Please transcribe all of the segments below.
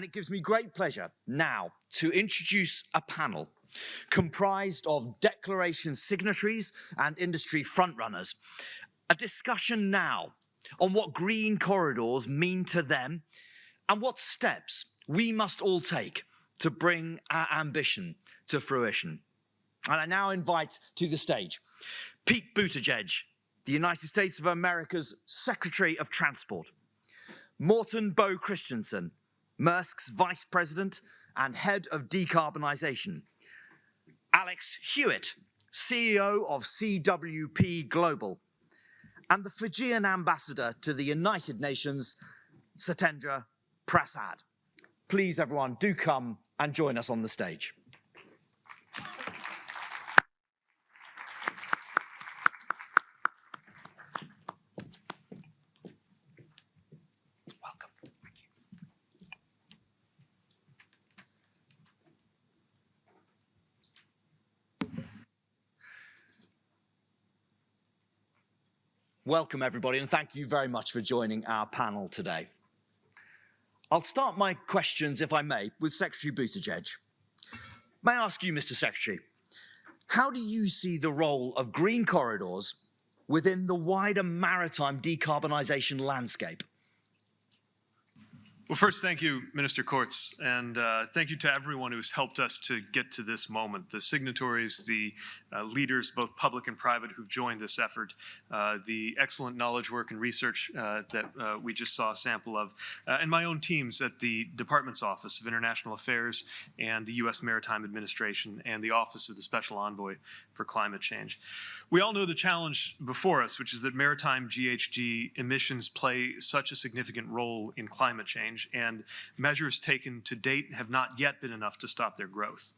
it gives me great pleasure now to introduce a panel comprised of declaration signatories and industry frontrunners. A discussion now on what green corridors mean to them and what steps we must all take to bring our ambition to fruition. And I now invite to the stage Pete Buttigieg, the United States of America's Secretary of Transport, Morten Bo Christensen, Maersk's Vice President and Head of Decarbonization, Alex Hewitt, CEO of CWP Global, and the Fijian Ambassador to the United Nations, Satendra Prasad. Please, everyone, do come and join us on the stage. Welcome, everybody, and thank you very much for joining our panel today. I'll start my questions, if I may, with Secretary Buttigieg. May I ask you, Mr. Secretary, how do you see the role of green corridors within the wider maritime decarbonisation landscape? Well, first, thank you, Minister Courts, and thank you to everyone who's helped us to get to this moment. The signatories, the leaders, both public and private, who've joined this effort, the excellent knowledge work and research that we just saw a sample of, and my own teams at the Department's Office of International Affairs and the U.S. Maritime Administration and the Office of the Special Envoy for Climate Change. We all know the challenge before us, which is that maritime GHG emissions play such a significant role in climate change, and measures taken to date have not yet been enough to stop their growth.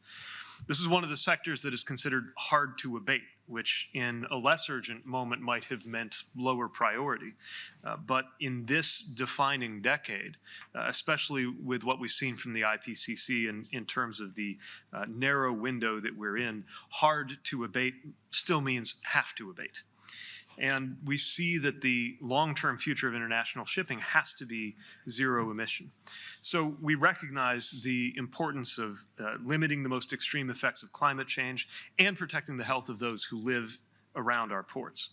This is one of the sectors that is considered hard to abate, which in a less urgent moment might have meant lower priority. But in this defining decade, especially with what we've seen from the IPCC in terms of the narrow window that we're in, hard to abate still means have to abate. And we see that the long-term future of international shipping has to be zero emission. So we recognize the importance of limiting the most extreme effects of climate change and protecting the health of those who live around our ports.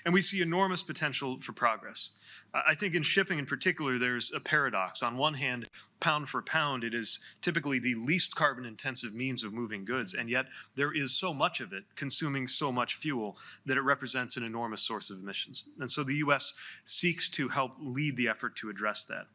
And we see enormous potential for progress. I think in shipping in particular, there's a paradox. On one hand, pound for pound, it is typically the least carbon intensive means of moving goods, and yet there is so much of it consuming so much fuel that it represents an enormous source of emissions. And so the US seeks to help lead the effort to address that.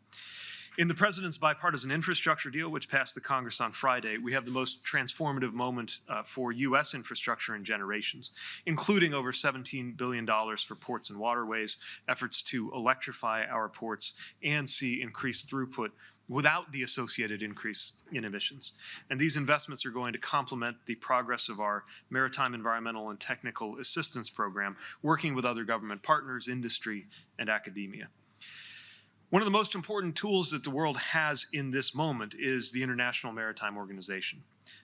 In the President's bipartisan infrastructure deal, which passed the Congress on Friday, we have the most transformative moment for U.S. infrastructure in generations, including over $17 billion for ports and waterways, efforts to electrify our ports, and see increased throughput without the associated increase in emissions. And these investments are going to complement the progress of our Maritime Environmental and Technical Assistance Program, working with other government partners, industry, and academia. One of the most important tools that the world has in this moment is the International Maritime Organization.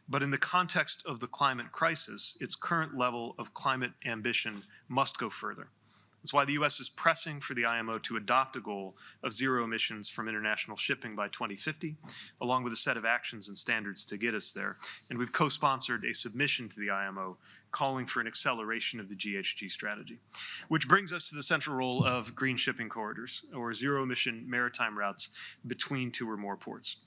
But in the context of the climate crisis, its current level of climate ambition must go further. That's why the U.S. is pressing for the IMO to adopt a goal of zero emissions from international shipping by 2050, along with a set of actions and standards to get us there. And we've co-sponsored a submission to the IMO calling for an acceleration of the GHG strategy, which brings us to the central role of green shipping corridors, or zero-emission maritime routes between two or more ports.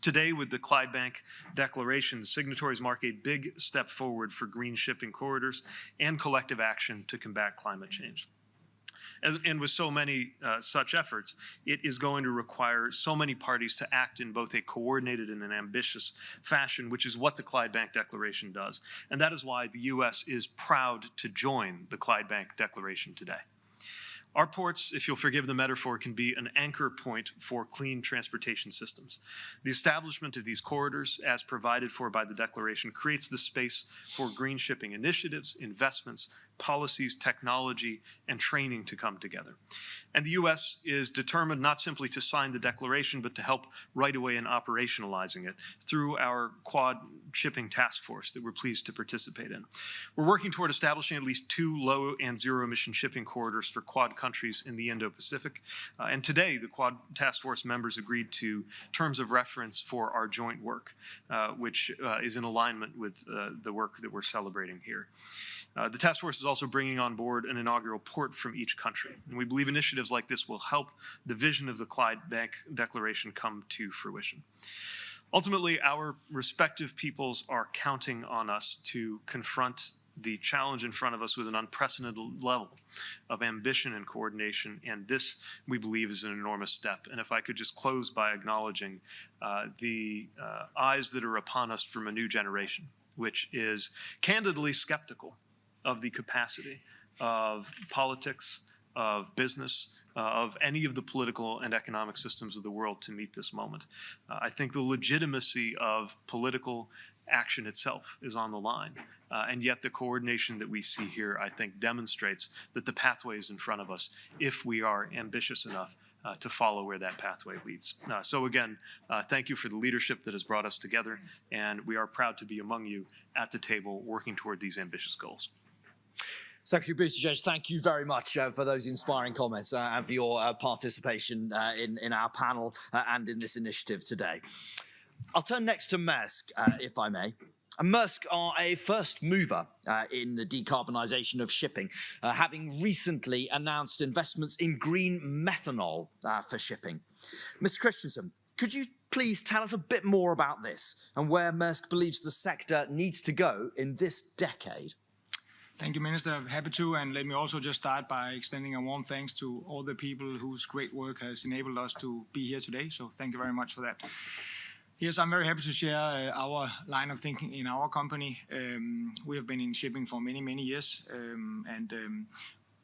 Today, with the Clydebank Declaration, the signatories mark a big step forward for green shipping corridors and collective action to combat climate change. And with so many such efforts, it is going to require so many parties to act in both a coordinated and an ambitious fashion, which is what the Clydebank Declaration does. And that is why the U.S. is proud to join the Clydebank Declaration today. Our ports, if you'll forgive the metaphor, can be an anchor point for clean transportation systems. The establishment of these corridors, as provided for by the Declaration, creates the space for green shipping initiatives, investments, policies, technology, and training to come together. And the U.S. is determined not simply to sign the declaration, but to help right away in operationalizing it through our Quad Shipping Task Force that we're pleased to participate in. We're working toward establishing at least 2 low and zero emission shipping corridors for Quad countries in the Indo-Pacific. And today, the Quad Task Force members agreed to terms of reference for our joint work, which is in alignment with the work that we're celebrating here. The task force is also bringing on board an inaugural port from each country. And we believe initiatives like this will help the vision of the Clyde Bank Declaration come to fruition. Ultimately, our respective peoples are counting on us to confront the challenge in front of us with an unprecedented level of ambition and coordination, and this, we believe, is an enormous step. And if I could just close by acknowledging the eyes that are upon us from a new generation, which is candidly skeptical of the capacity of politics, of business, of any of the political and economic systems of the world to meet this moment. I think the legitimacy of political action itself is on the line. And yet the coordination that we see here, I think, demonstrates that the pathway is in front of us if we are ambitious enough to follow where that pathway leads. So again, thank you for the leadership that has brought us together, and we are proud to be among you at the table working toward these ambitious goals. Secretary Buttigieg, thank you very much for those inspiring comments and for your participation in our panel and in this initiative today. I'll turn next to Maersk, if I may. Maersk are a first mover in the decarbonisation of shipping, having recently announced investments in green methanol for shipping. Mr. Christensen, could you please tell us a bit more about this and where Maersk believes the sector needs to go in this decade? Thank you, Minister. I'm happy to, and let me also just start by extending a warm thanks to all the people whose great work has enabled us to be here today. So thank you very much for that. Yes, I'm very happy to share our line of thinking in our company. We have been in shipping for many, many years, and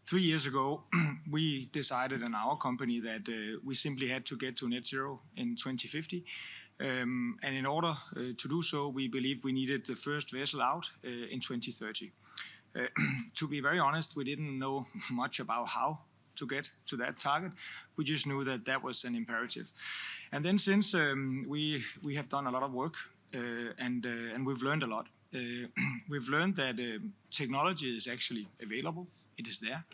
3 years ago, we decided in our company that we simply had to get to net zero in 2050. And in order to do so, we believed we needed the first vessel out in 2030. To be very honest, we didn't know much about how to get to that target. We just knew that that was an imperative. And then since we have done a lot of work and we've learned a lot. We've learned that technology is actually available. It is there.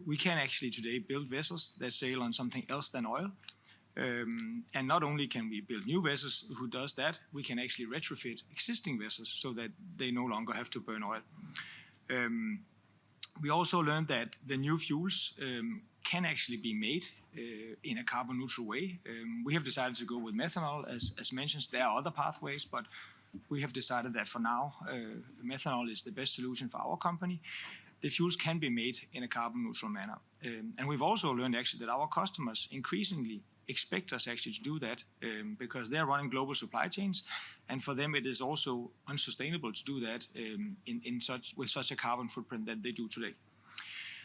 We can actually today build vessels that sail on something else than oil. And not only can we build new vessels who does that, we can actually retrofit existing vessels so that they no longer have to burn oil. We also learned that the new fuels can actually be made in a carbon neutral way. We have decided to go with methanol, as mentioned. There are other pathways, but we have decided that for now, methanol is the best solution for our company. The fuels can be made in a carbon neutral manner. And we've also learned actually that our customers increasingly expect us actually to do that because they're running global supply chains, and for them it is also unsustainable to do that with such a carbon footprint that they do today.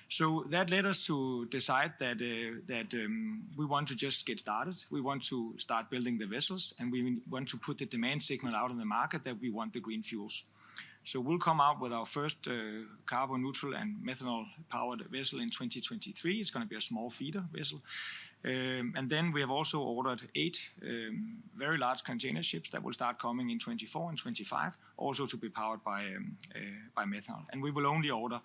So that led us to decide that we want to just get started. We want to start building the vessels, and we want to put the demand signal out in the market that we want the green fuels. So we'll come out with our first carbon neutral and methanol powered vessel in 2023. It's going to be a small feeder vessel. And then we have also ordered 8 very large container ships that will start coming in 24 and 25, also to be powered by methanol. And we will only order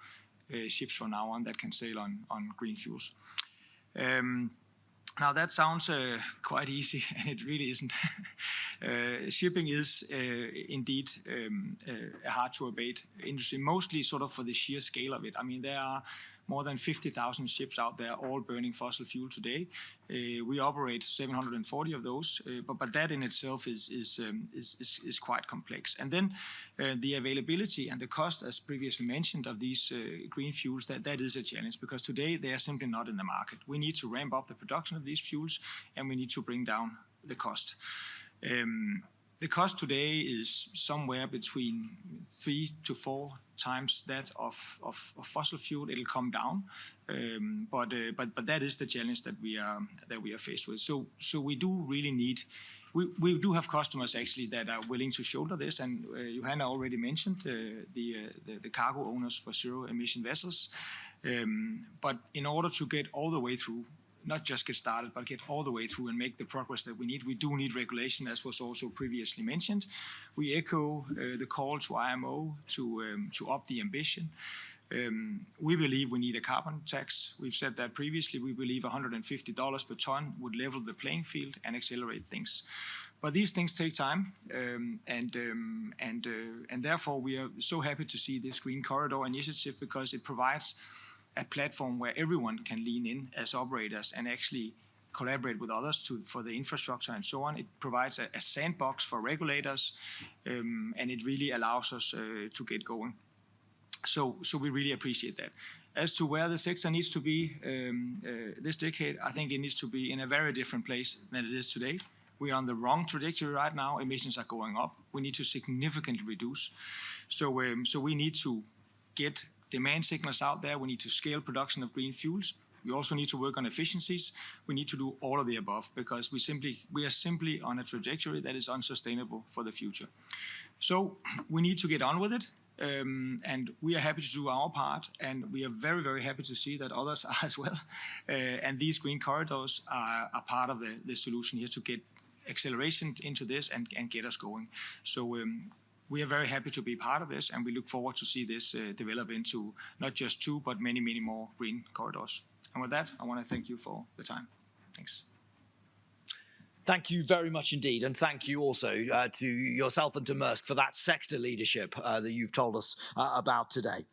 ships from now on that can sail on green fuels. Now that sounds quite easy, and it really isn't. Shipping is indeed a hard to abate industry, mostly sort of for the sheer scale of it. I mean, there are more than 50,000 ships out there, all burning fossil fuel today. We operate 740 of those, but that in itself is quite complex. And then the availability and the cost, as previously mentioned, of these green fuels, that is a challenge because today they are simply not in the market. We need to ramp up the production of these fuels, and we need to bring down the cost. The cost today is somewhere between 3 to 4 times that of fossil fuel. It'll come down, but that is the challenge that we are faced with. So we do really need we do have customers actually that are willing to shoulder this, and Johanna already mentioned the cargo owners for zero emission vessels. But in order to get all the way through, not just get started, but get all the way through and make the progress that we need, we do need regulation, as was also previously mentioned. We echo the call to IMO to up the ambition. We believe we need a carbon tax. We've said that previously. We believe $150 per ton would level the playing field and accelerate things. But these things take time, and therefore we are so happy to see this Green Corridor initiative, because it provides a platform where everyone can lean in as operators and actually collaborate with others for the infrastructure and so on. It provides a sandbox for regulators, and it really allows us to get going. So we really appreciate that. As to where the sector needs to be this decade, I think it needs to be in a very different place than it is today. We are on the wrong trajectory right now. Emissions are going up. We need to significantly reduce. So we need to get demand signals out there. We need to scale production of green fuels. We also need to work on efficiencies. We need to do all of the above, because we are simply on a trajectory that is unsustainable for the future. So we need to get on with it. And we are happy to do our part, and we are very, very happy to see that others are as well. And these green corridors are part of the solution here to get acceleration into this and get us going. So we are very happy to be part of this, and we look forward to see this develop into not just 2, but many, many more green corridors. And with that, I want to thank you for the time. Thanks. Thank you very much indeed, and thank you also to yourself and to Maersk for that sector leadership that you've told us about today.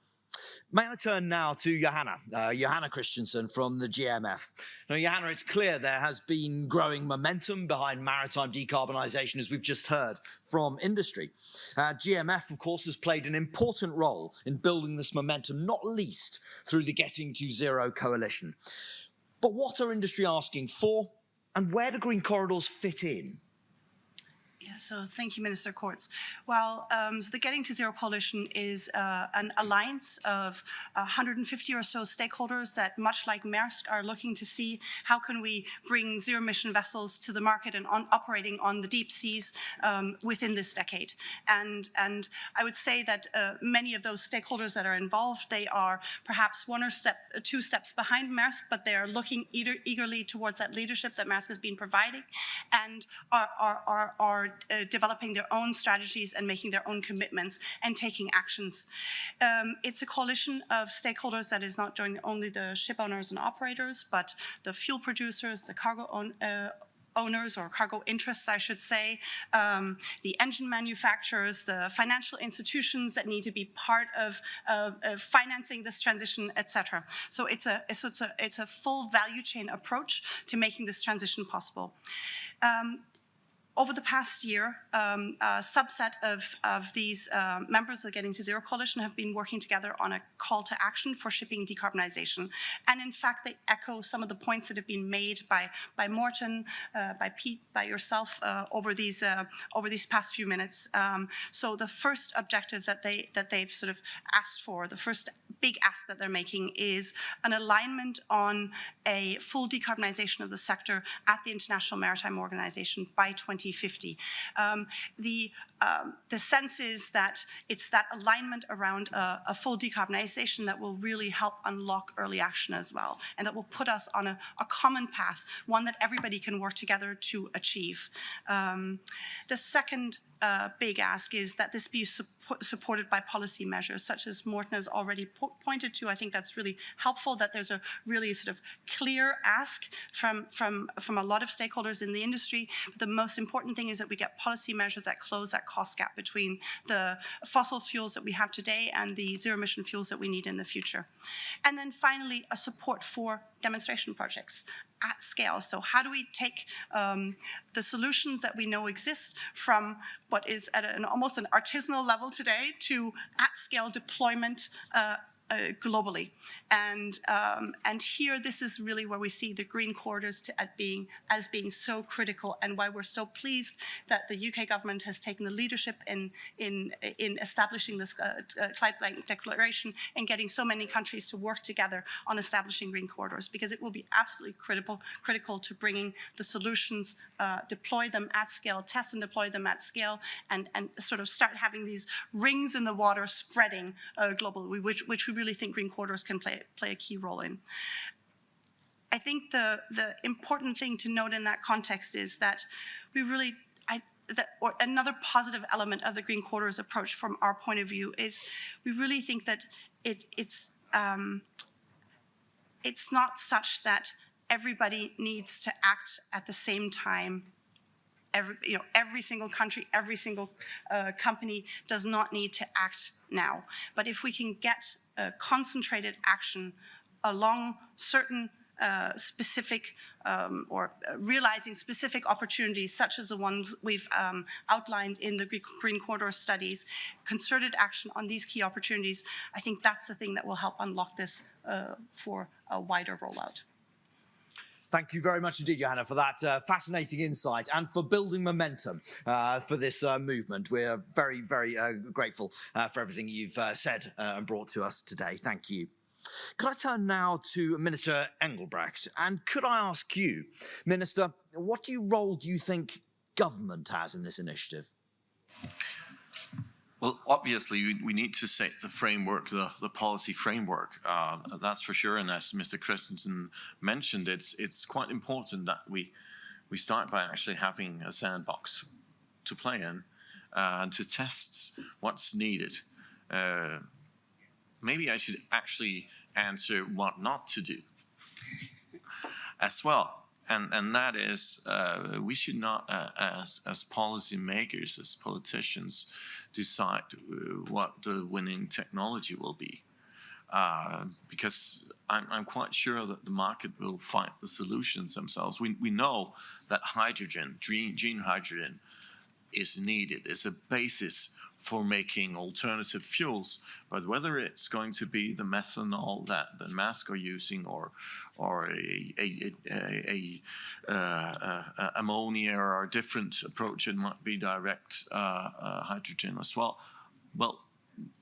May I turn now to Johanna Christensen from the GMF. Now, Johanna, it's clear there has been growing momentum behind maritime decarbonisation, as we've just heard from industry. GMF, of course, has played an important role in building this momentum, not least through the Getting to Zero coalition. But what are industry asking for, and where do green corridors fit in? Yeah, so thank you, Minister Courts. Well, so the Getting to Zero Coalition is an alliance of 150 or so stakeholders that, much like Maersk, are looking to see how can we bring zero-emission vessels to the market and operating on the deep seas within this decade. And I would say that many of those stakeholders that are involved, they are perhaps 1 or 2 steps behind Maersk, but they are looking eagerly towards that leadership that Maersk has been providing, and are developing their own strategies and making their own commitments and taking actions. It's a coalition of stakeholders that is not joining only the ship owners and operators, but the fuel producers, the cargo owners, or cargo interests, I should say, the engine manufacturers, the financial institutions that need to be part of financing this transition, etc. So it's a full value chain approach to making this transition possible. Over the past year, a subset of these members of the Getting to Zero Coalition have been working together on a call to action for shipping decarbonization. And in fact, they echo some of the points that have been made by Morten, by Pete, by yourself over these past few minutes. So the first objective that they've sort of asked for, the first big ask that they're making, is an alignment on a full decarbonization of the sector at the International Maritime Organization by 2050. The sense is that it's that alignment around a full decarbonization that will really help unlock early action as well, and that will put us on a common path, one that everybody can work together to achieve. The second big ask is that this be supported by policy measures, such as Morten has already pointed to. I think that's really helpful, that there's a really sort of clear ask from a lot of stakeholders in the industry. But the most important thing is that we get policy measures that close that cost gap between the fossil fuels that we have today and the zero-emission fuels that we need in the future. And then finally, a support for demonstration projects at scale. So how do we take the solutions that we know exist from what is at almost an artisanal level today to at-scale deployment globally. And here, this is really where we see the green corridors as being so critical, and why we're so pleased that the UK government has taken the leadership in establishing this climate declaration and getting so many countries to work together on establishing green corridors, because it will be absolutely critical to bringing the solutions, deploy them at scale, test and deploy them at scale, and sort of start having these rings in the water spreading globally, which we really think green corridors can play a key role in. I think the important thing to note in that context is that we really, or another positive element of the green corridors approach from our point of view is we really think that it's not such that everybody needs to act at the same time. Every single country, every single company does not need to act now. But if we can get concentrated action along certain specific or realizing specific opportunities, such as the ones we've outlined in the Green Corridor studies, concerted action on these key opportunities, I think that's the thing that will help unlock this for a wider rollout. Thank you very much indeed, Johanna, for that fascinating insight and for building momentum for this movement. We're very, very grateful for everything you've said and brought to us today. Thank you. Could I turn now to Minister Engelbrecht? And could I ask you, Minister, what role do you think government has in this initiative? Well, obviously, we need to set the framework, the policy framework, that's for sure. And as Mr. Christensen mentioned, it's quite important that we start by actually having a sandbox to play in and to test what's needed. Maybe I should actually answer what not to do as well. And that is, we should not, as policymakers, as politicians, decide what the winning technology will be. Because I'm quite sure that the market will find the solutions themselves. We know that hydrogen, green hydrogen, is needed. It's a basis for making alternative fuels, but whether it's going to be the methanol that the Maersk are using, or ammonia, or a different approach, it might be direct hydrogen as well. Well,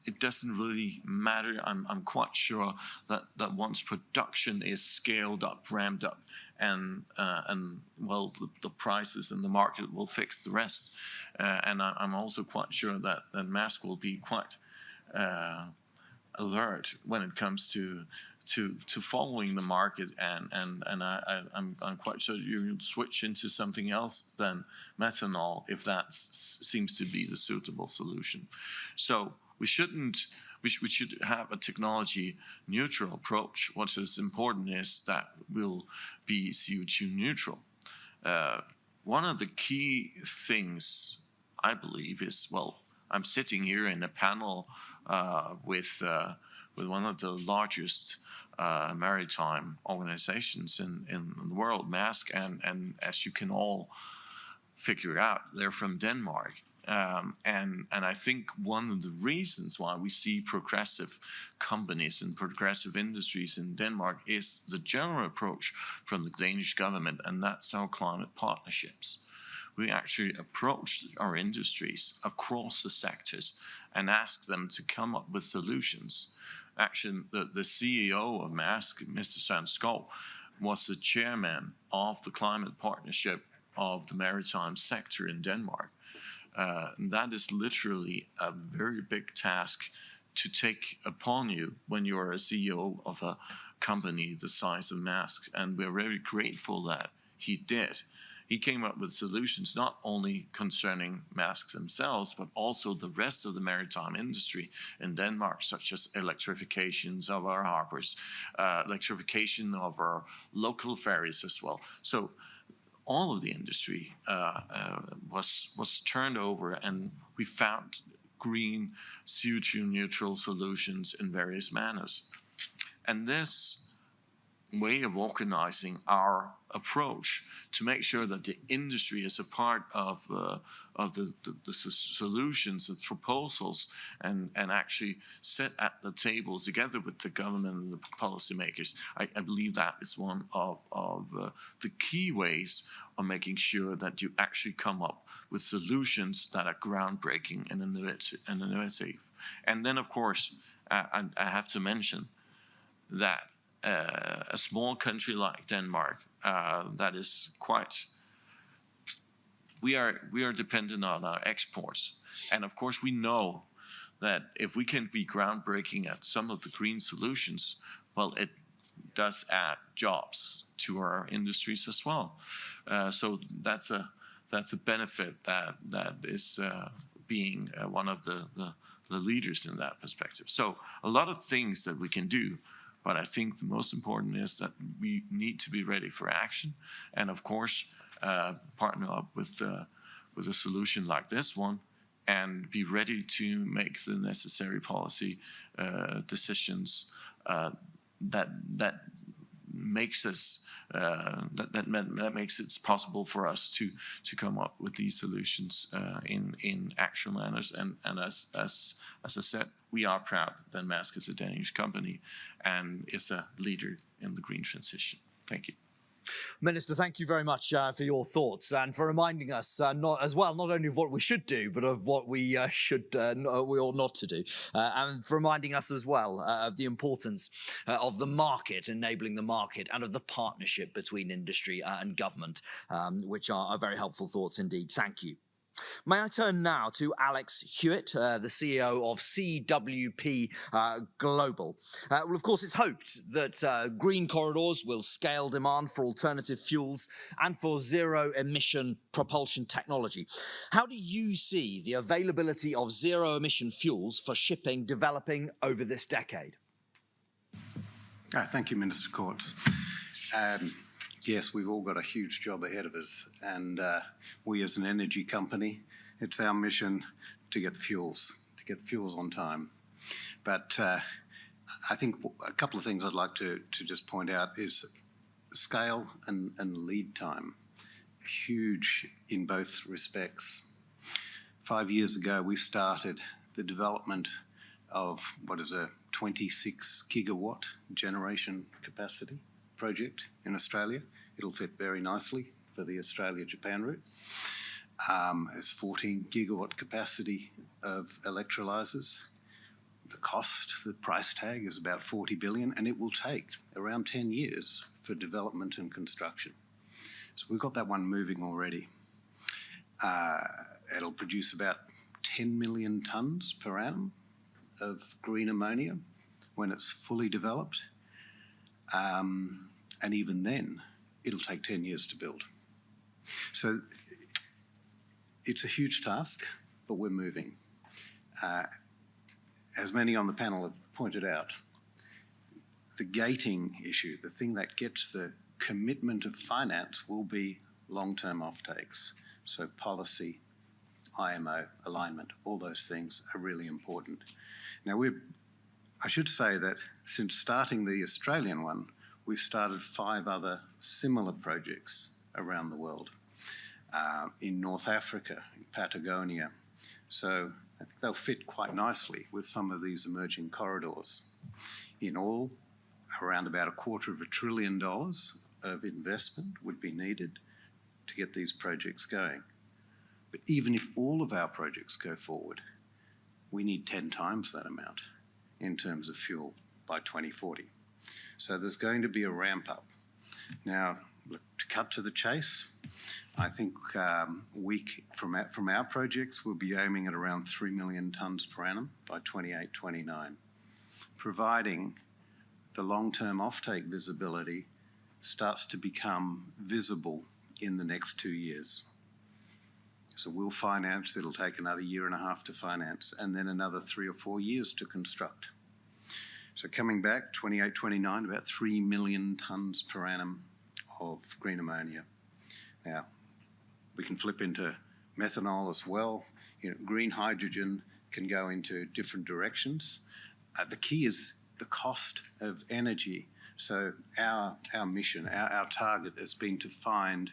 it doesn't really matter. I'm quite sure that once production is scaled up, ramped up, and well, the prices in the market will fix the rest. And I'm also quite sure that Maersk will be quite alert when it comes to following the market, and I'm quite sure you'll switch into something else than methanol if that seems to be the suitable solution. So we should have a technology neutral approach. What is important is that we'll be CO2 neutral. One of the key things I believe is, well, I'm sitting here in a panel with one of the largest maritime organizations in the world, Maersk, and as you can all figure out, they're from Denmark. And I think one of the reasons why we see progressive companies and progressive industries in Denmark is the general approach from the Danish government, and that's our climate partnerships. We actually approached our industries across the sectors and asked them to come up with solutions. Actually, the CEO of Maersk, Mr. Søren Skov, was the chairman of the climate partnership of the maritime sector in Denmark. That is literally a very big task to take upon you when you're a CEO of a company the size of Maersk, and we're very grateful that he did. He came up with solutions not only concerning Maersk themselves, but also the rest of the maritime industry in Denmark, such as electrifications of our harbors, electrification of our local ferries as well. So all of the industry was turned over, and we found green, CO2 neutral solutions in various manners. And this way of organizing our approach to make sure that the industry is a part of the solutions, the proposals, and actually sit at the table together with the government and the policymakers. I believe that is one of the key ways of making sure that you actually come up with solutions that are groundbreaking and innovative. And then, of course, I have to mention that a small country like Denmark, that is quite, we are dependent on our exports. And of course we know that if we can be groundbreaking at some of the green solutions, well, it does add jobs to our industries as well. So that's a benefit that is being one of the leaders in that perspective. So a lot of things that we can do. But I think the most important is that we need to be ready for action, and of course, partner up with a solution like this one, and be ready to make the necessary policy decisions that makes us that makes it possible for us to come up with these solutions in actual manners. And as I said, we are proud that Maersk is a Danish company and is a leader in the green transition. Thank you. Minister, thank you very much for your thoughts and for reminding us not only of what we should do, but of what we we ought not to do, and for reminding us as well of the importance of the market, enabling the market, and of the partnership between industry and government, which are very helpful thoughts indeed. Thank you. May I turn now to Alex Hewitt, the CEO of CWP Global. Well, of course, it's hoped that green corridors will scale demand for alternative fuels and for zero-emission propulsion technology. How do you see the availability of zero-emission fuels for shipping developing over this decade? Thank you, Minister Courts. Yes, we've all got a huge job ahead of us, and we as an energy company, it's our mission to get the fuels on time. But I think a couple of things I'd like to just point out is scale and lead time, huge in both respects. 5 years ago, we started the development of what is a 26 gigawatt generation capacity project in Australia. It'll fit very nicely for the Australia-Japan route. There's 14 gigawatt capacity of electrolyzers. The price tag is about 40 billion, and it will take around 10 years for development and construction. So we've got that one moving already. It'll produce about 10 million tonnes per annum of green ammonia when it's fully developed. And even then, it'll take 10 years to build. So it's a huge task, but we're moving. As many on the panel have pointed out, the gating issue, the thing that gets the commitment of finance, will be long-term offtakes. So policy, IMO, alignment, all those things are really important. Now, I should say that since starting the Australian one, we've started 5 other similar projects around the world, in North Africa, in Patagonia. So I think they'll fit quite nicely with some of these emerging corridors. In all, around about $250 billion of investment would be needed to get these projects going. But even if all of our projects go forward, we need 10 times that amount in terms of fuel by 2040. So there's going to be a ramp up. Now, to cut to the chase, I think from our projects, we'll be aiming at around 3 million tonnes per annum by 28, 29, providing the long-term offtake visibility starts to become visible in the next 2 years. So we'll finance, it'll take another 1.5 years to finance, and then another 3 or 4 years to construct. So coming back, 28, 29, about 3 million tonnes per annum of green ammonia. Now, we can flip into methanol as well. You know, green hydrogen can go into different directions. The key is the cost of energy So our mission, our target has been to find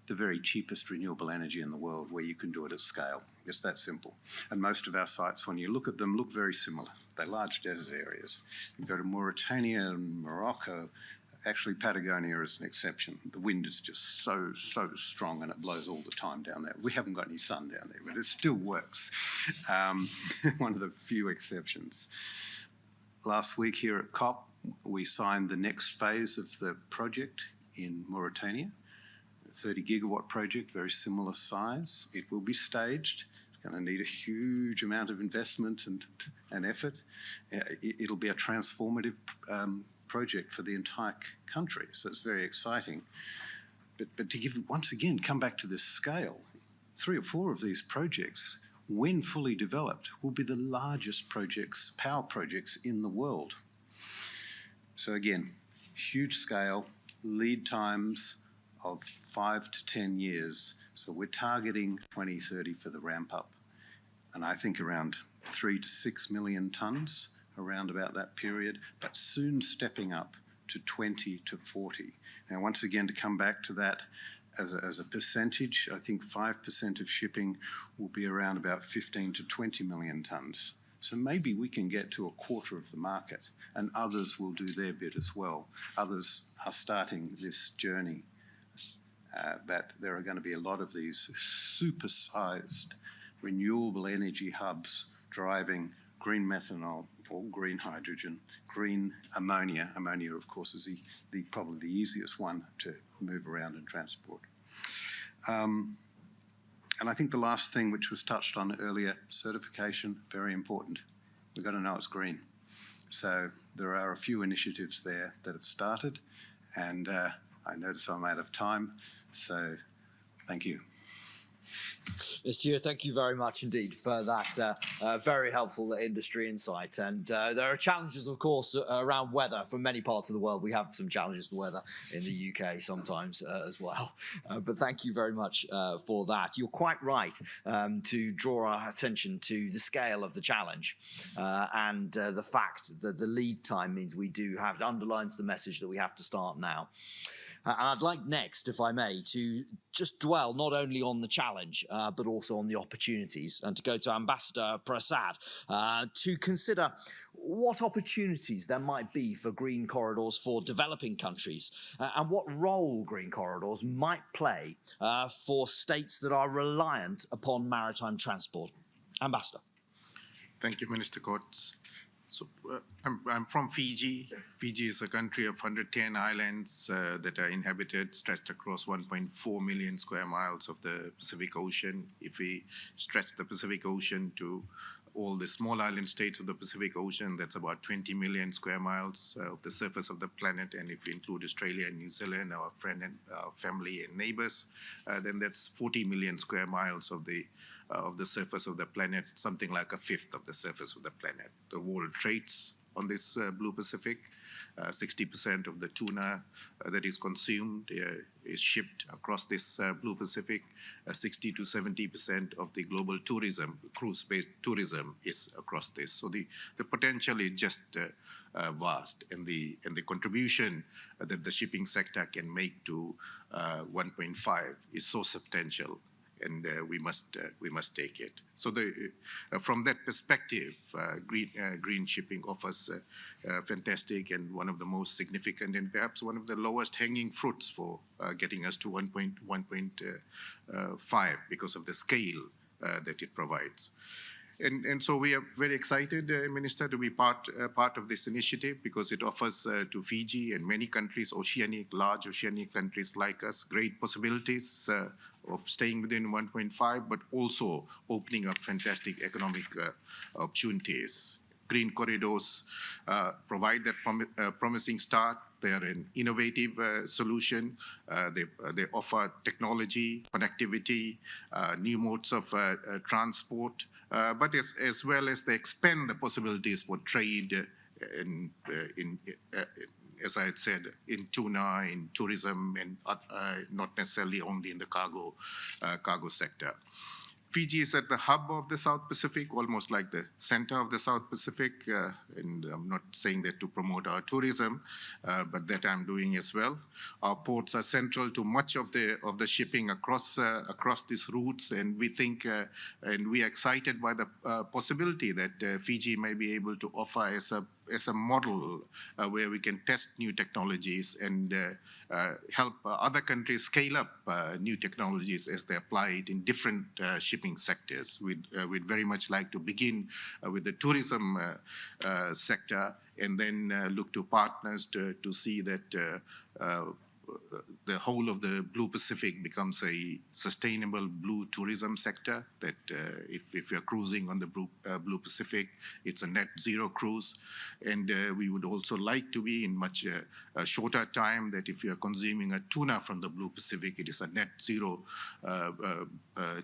the very cheapest renewable energy in the world where you can do it at scale. It's that simple. And most of our sites, when you look at them, look very similar. They're large desert areas. You go to Mauritania and Morocco. Actually, Patagonia is an exception. The wind is just so strong and it blows all the time down there. We haven't got any sun down there, but it still works. One of the few exceptions. Last week here at COP, we signed the next phase of the project in Mauritania. 30 gigawatt project, very similar size. It will be staged. It's going to need a huge amount of investment and effort. It'll be a transformative project for the entire country, so it's very exciting. But to once again, come back to this scale, 3 or 4 of these projects, when fully developed, will be the largest power projects in the world. So again, huge scale, lead times of 5 to 10 years. So we're targeting 2030 for the ramp up. And I think around 3 to 6 million tonnes, around about that period, but soon stepping up to 20 to 40. Now, once again, to come back to that as a percentage, I think 5% of shipping will be around about 15 to 20 million tonnes. So maybe we can get to a quarter of the market, and others will do their bit as well. Others are starting this journey. But there are going to be a lot of these super-sized renewable energy hubs driving green methanol or green hydrogen, green ammonia. Ammonia, of course, is probably the easiest one to move around and transport. And I think the last thing, which was touched on earlier, certification, very important. We've got to know it's green. So there are a few initiatives there that have started, and I notice I'm out of time, so thank you. Mr. Stewart, thank you very much indeed for that very helpful industry insight. And there are challenges, of course, around weather from many parts of the world. We have some challenges with weather in the UK sometimes as well. But thank you very much for that. You're quite right to draw our attention to the scale of the challenge and the fact that the lead time means we do have, it underlines the message that we have to start now. And I'd like next, if I may, to just dwell not only on the challenge, but also on the opportunities, and to go to Ambassador Prasad to consider what opportunities there might be for green corridors for developing countries, and what role green corridors might play for states that are reliant upon maritime transport. Ambassador. Thank you, Minister Coates. So I'm from Fiji. Fiji is a country of 110 islands that are inhabited, stretched across 1.4 million square miles of the Pacific Ocean. If we stretch the Pacific Ocean to all the small island states of the Pacific Ocean, that's about 20 million square miles of the surface of the planet. And if we include Australia and New Zealand, our friend and our family and neighbors, then that's 40 million square miles of the surface of the planet, something like a fifth of the surface of the planet. The world trades on this blue Pacific. 60% of the tuna that is consumed is shipped across this blue Pacific. 60 to 70% of the global tourism, cruise-based tourism, is across this. So the potential is just vast, and the contribution that the shipping sector can make to 1.5 is so substantial. And we must take it. So from that perspective, green shipping offers fantastic and one of the most significant and perhaps one of the lowest hanging fruits for getting us to 1.5 because of the scale that it provides. And so we are very excited, Minister, to be part of this initiative because it offers to Fiji and many countries, large oceanic countries like us, great possibilities of staying within 1.5, but also opening up fantastic economic opportunities. Green corridors provide that promising start. They are an innovative solution. They offer technology, connectivity, new modes of transport, but as well as they expand the possibilities for trade as I had said, in tuna, in tourism, and not necessarily only in the cargo sector. Fiji is at the hub of the South Pacific, almost like the center of the South Pacific. And I'm not saying that to promote our tourism, but that I'm doing as well. Our ports are central to much of the shipping across these routes, and we think and we are excited by the possibility that Fiji may be able to offer as a model where we can test new technologies and help other countries scale up new technologies as they apply it in different shipping sectors. We'd very much like to begin with the tourism sector and then look to partners to see that the whole of the Blue Pacific becomes a sustainable blue tourism sector, that if you're cruising on the Blue Pacific, it's a net zero cruise. And we would also like to be in much shorter time, that if you're consuming a tuna from the Blue Pacific, it is a net zero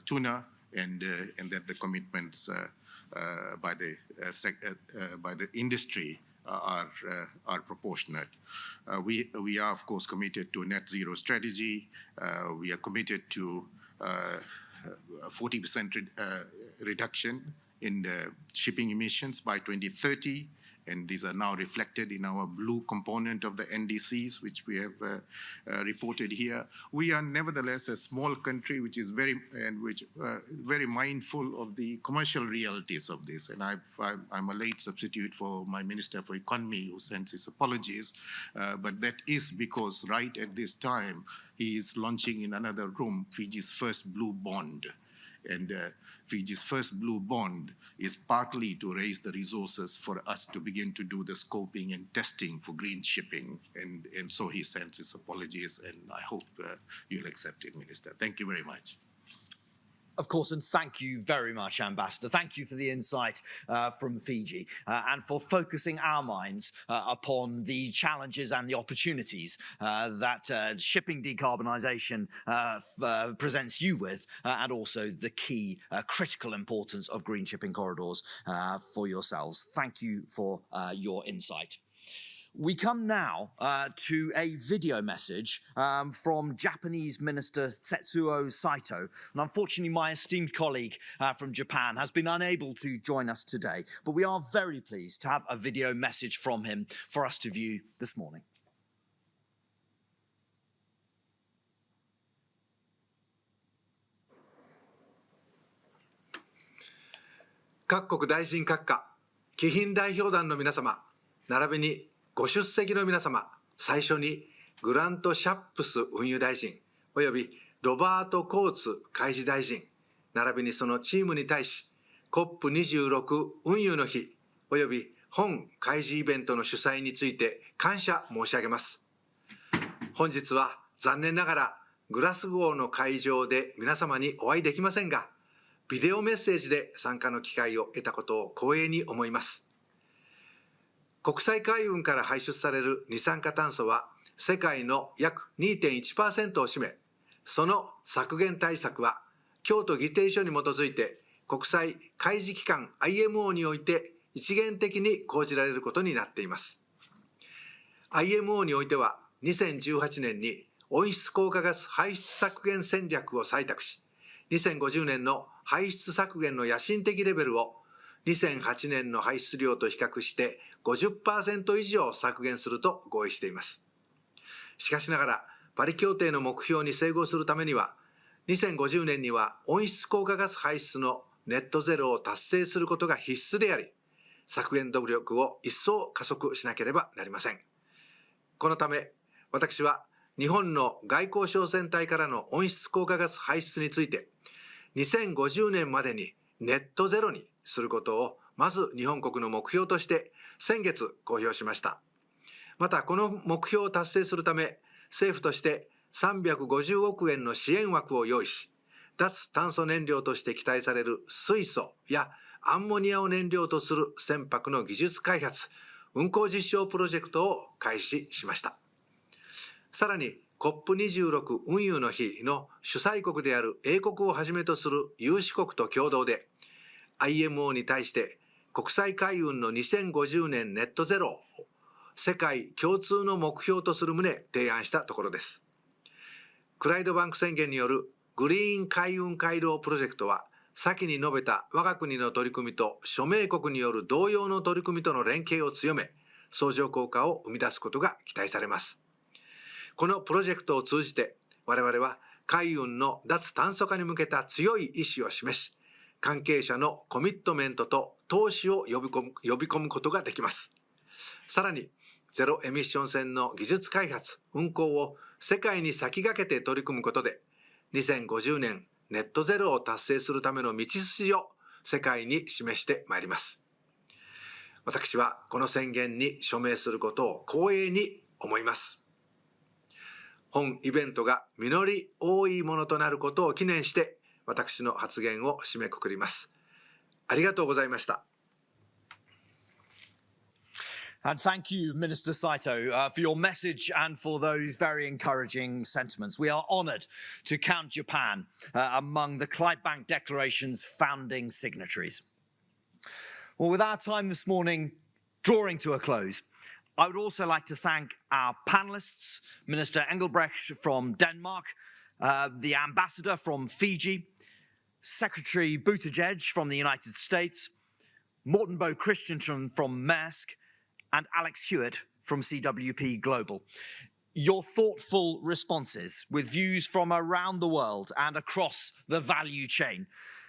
tuna, and that the commitments by the industry are proportionate. We are, of course, committed to a net zero strategy. We are committed to 40% reduction in the shipping emissions by 2030. And these are now reflected in our blue component of the NDCs, which we have reported here. We are nevertheless a small country, which is very mindful of the commercial realities of this. And I'm a late substitute for my Minister for Economy, who sends his apologies. But that is because right at this time, he is launching in another room Fiji's first blue bond. And Fiji's first blue bond is partly to raise the resources for us to begin to do the scoping and testing for green shipping. And so he sends his apologies, and I hope you'll accept it, Minister. Thank you very much. Of course, and thank you very much, Ambassador. Thank you for the insight from Fiji and for focusing our minds upon the challenges and the opportunities that shipping decarbonisation presents you with, and also the key critical importance of green shipping corridors for yourselves. Thank you for your insight. We come now to a video message from Japanese Minister Setsuo Saito. And unfortunately, my esteemed colleague from Japan has been unable to join us today, but we are very pleased to have a video message from him for us to view this morning. 各国大臣閣下、貴賓代表団の皆様、並びにご出席の皆様、最初にグラント・シャップス運輸大臣、およびロバート・コーツ海事大臣、並びにそのチームに対し、COP26 運輸の日、および本海事イベントの主催について感謝申し上げます。本日は残念ながらグラスゴーの会場で皆様にお会いできませんが、ビデオメッセージで参加の機会を得たことを光栄に思います。国際海運から排出される二酸化炭素は世界の約 2.1% を占め、その削減対策は京都議定書に基づいて国際海事機関 IMO において一元的に講じられることになっています。IMO においては2018年に温室効果ガス排出削減戦略を採択し、2050年の排出削減の野心的レベルを2008年の排出量と比較して 50% 以上削減すると合意しています。しかしながら、パリ協定の目標に整合するためには、2050年には温室効果ガス排出のネットゼロを達成することが必須であり、削減努力を一層加速しなければなりません。このため、私は日本の外交省船隊からの温室効果ガス排出について、2050年までにネットゼロにすることをまず日本国の目標として先月公表しました。またこの目標を達成するため政府として350億円の支援枠を用意し、脱炭素燃料として期待される水素やアンモニアを燃料とする船舶の技術開発、運航実証プロジェクトを開始しました。さらに COP26 運輸の日の主催国である英国をはじめとする有志国と共同で IMO に対して国際海運の2050年ネットゼロを世界共通の目標とする旨提案したところです。クライドバンク宣言によるグリーン海運回廊プロジェクトは先に述べた我が国の取り組みと諸盟国による同様の取り組みとの連携を強め、相乗効果を生み出すことが期待されます。このプロジェクトを通じて、我々は海運の脱炭素化に向けた強い意志を示し、関係者のコミットメントと投資を呼び込むことができます。さらに、ゼロエミッション船の技術開発・運航を世界に先駆けて取り組むことで、2050年ネットゼロを達成するための道筋を世界に示してまいります。私はこの宣言に署名することを光栄に思います。本イベントが実り多いものとなることを記念して、私の発言を締めくくります。ありがとうございました。And thank you, Minister Saito, for your message and for those very encouraging sentiments. We are honoured to count Japan among the Clydebank Declaration's founding signatories. Well, with our time this morning drawing to a close, I would also like to thank our panellists, Minister Engelbrecht from Denmark, the Ambassador from Fiji, Secretary Buttigieg from the United States, Morten Bo Christensen from Maersk, and Alex Hewitt from CWP Global. Your thoughtful responses with views from around the world and across the value chain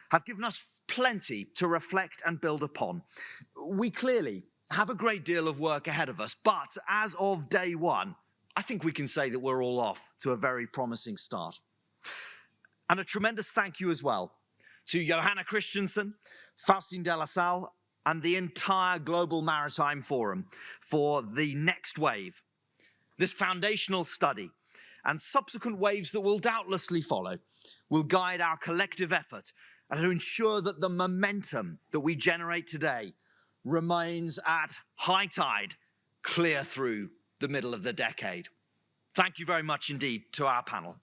have given us plenty to reflect and build upon. We clearly have a great deal of work ahead of us, but as of day one, I think we can say that we're all off to a very promising start. And a tremendous thank you as well to Johanna Christensen, Faustine de la Salle, and the entire Global Maritime Forum for the next wave, this foundational study, and subsequent waves that will doubtlessly follow, will guide our collective effort and to ensure that the momentum that we generate today remains at high tide, clear through the middle of the decade. Thank you very much indeed to our panel.